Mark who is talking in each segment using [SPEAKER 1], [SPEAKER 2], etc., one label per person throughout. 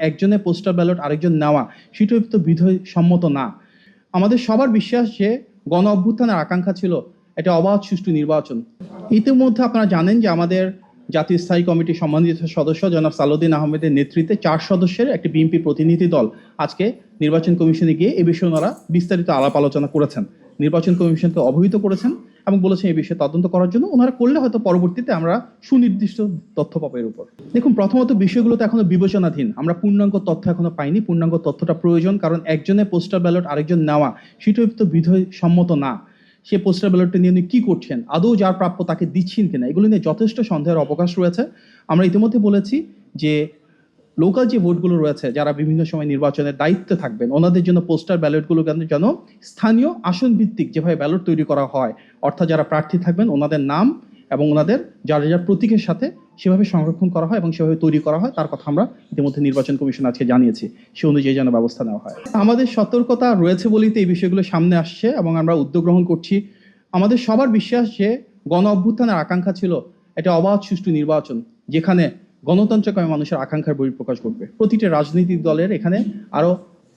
[SPEAKER 1] একজনের postal ballot আরেকজন নেওয়া সেটাও তো বিধসম্মত না। আমাদের সবার বিশ্বাস যে গণ অভ্যুত্থানের আকাঙ্ক্ষা ছিল এটা অবাধ সুষ্ঠু নির্বাচন। ইতিমধ্যে আপনারা জানেন যে আমাদের জাতীয় স্থায়ী কমিটির সম্মানিত সদস্য জনাব সালাউদ্দিন আহমেদের নেতৃত্বে ৪ সদস্যের একটি বিএনপি প্রতিনিধি দল আজকে নির্বাচন কমিশনে গিয়ে এ বিষয়ে ওনারা বিস্তারিত আলাপ আলোচনা করেছেন, নির্বাচন কমিশনকে অবহিত করেছেন এবং বলেছেন এই বিষয়ে তদন্ত করার জন্য। ওনারা করলে হয়তো পরবর্তীতে আমরা সুনির্দিষ্ট তথ্য পাবো এর উপর। দেখুন, প্রথমত বিষয়গুলো তো এখনো বিবেচনাধীন, আমরা পূর্ণাঙ্গ তথ্য এখনো পাইনি। পূর্ণাঙ্গ তথ্যটা প্রয়োজন, কারণ একজনের পোস্টাল ব্যালট আরেকজন নেওয়া সেটাও তো বিধসম্মত না। সে পোস্টাল ব্যালটটা নিয়ে উনি কি করছেন, আদৌ যার প্রাপ্য তাকে দিচ্ছেন কিনা, এগুলো নিয়ে যথেষ্ট সন্দেহের অবকাশ রয়েছে। আমরা ইতিমধ্যে বলেছি যে লোকাল যে ভোটগুলো রয়েছে, যারা বিভিন্ন সময় নির্বাচনের দায়িত্বে থাকবেন, ওনাদের জন্য পোস্টাল ব্যালটগুলো যেন স্থানীয় আসন ভিত্তিক যেভাবে ব্যালট তৈরি করা হয়, অর্থাৎ যারা প্রার্থী থাকবেন ওনাদের নাম এবং ওনাদের যার যার প্রতীকের সাথে সেভাবে সংরক্ষণ করা হয় এবং সেভাবে তৈরি করা হয়, তার কথা আমরা ইতিমধ্যে নির্বাচন কমিশন আজকে জানিয়েছি। সে অনুযায়ী যেন ব্যবস্থা নেওয়া হয়। আমাদের সতর্কতা রয়েছে বলেই তো এই বিষয়গুলো সামনে আসছে এবং আমরা উদ্যোগ গ্রহণ করছি। আমাদের সবার বিশ্বাস যে গণ অভ্যুত্থানের আকাঙ্ক্ষা ছিল এটা অবাধ সুষ্ঠু নির্বাচন, যেখানে গণতন্ত্রকামী মানুষের আকাঙ্ক্ষার বহিঃপ্রকাশ ঘটবে। প্রতিটি রাজনৈতিক দলের এখানে আরো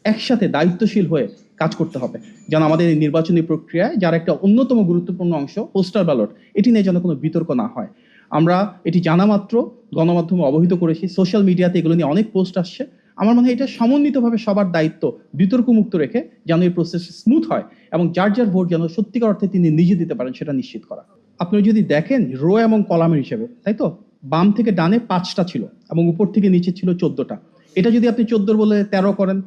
[SPEAKER 1] একসাথে দায়িত্বশীল হয়ে কাজ করতে হবে, যেন আমাদের এই নির্বাচনী প্রক্রিয়ায় যার একটা অন্যতম গুরুত্বপূর্ণ অংশ পোস্টাল ব্যালট, এটি নিয়ে যেন কোনো বিতর্ক না হয়। আমরা এটি জানা মাত্র গণমাধ্যমে অবহিত করেছি, সোশ্যাল মিডিয়াতে এগুলো নিয়ে অনেক পোস্ট আসছে। আমার মনে হয় এটা সমন্বিতভাবে সবার দায়িত্ব, বিতর্কমুক্ত রেখে যেন এই প্রসেস স্মুথ হয় এবং যার যার ভোট যেন সত্যিকার অর্থে তিনি নিজে দিতে পারেন সেটা নিশ্চিত করা। আপনি যদি দেখেন রো এবং কলামের হিসেবে, তাই তো বাম থেকে ডানে 5টা ছিল এবং উপর থেকে নিচে ছিল 14টা। এটা যদি আপনি 14 বলে 13 করেন,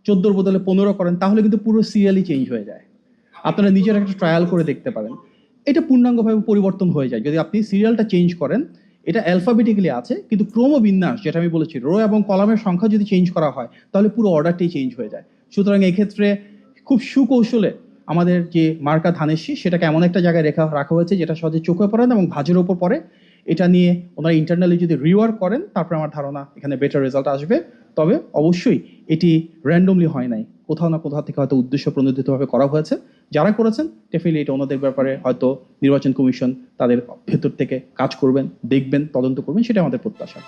[SPEAKER 1] 14 বদলে 15 করেন, তাহলে কিন্তু পুরো সিরিয়ালই চেঞ্জ হয়ে যায়। আপনারা নিজের একটা ট্রায়াল করে দেখতে পারেন, এটা পূর্ণাঙ্গভাবে পরিবর্তন হয়ে যায় যদি আপনি সিরিয়ালটা চেঞ্জ করেন। এটা অ্যালফাবেটিক্যালি আছে, কিন্তু ক্রমবিন্যাস যেটা আমি বলেছি, রো এবং কলামের সংখ্যা যদি চেঞ্জ করা হয় তাহলে পুরো অর্ডারটাই চেঞ্জ হয়ে যায়। সুতরাং এই ক্ষেত্রে খুব সুকৌশলে আমাদের যে মার্কা ধানের শীষ সেটাকে এমন একটা জায়গায় রাখা হয়েছে যেটা সহজে চোখে পড়ে না এবং ভাজের ওপর পড়ে। এটা নিয়ে ওনারা ইন্টারনালি যদি রিওয়ার্ক করেন তারপরে আমার ধারণা এখানে বেটার রেজাল্ট আসবে। তবে অবশ্যই এটি র্যান্ডমলি হয় নাই, কোথাও না কোথাও থেকে হয়তো উদ্দেশ্য প্রণোদিতভাবে করা হয়েছে। যারা করেছেন ডেফিনেটলি এটা ওনাদের ব্যাপারে হয়তো নির্বাচন কমিশন তাদের ভেতর থেকে কাজ করবেন, দেখবেন, তদন্ত করবেন, সেটা আমাদের প্রত্যাশা।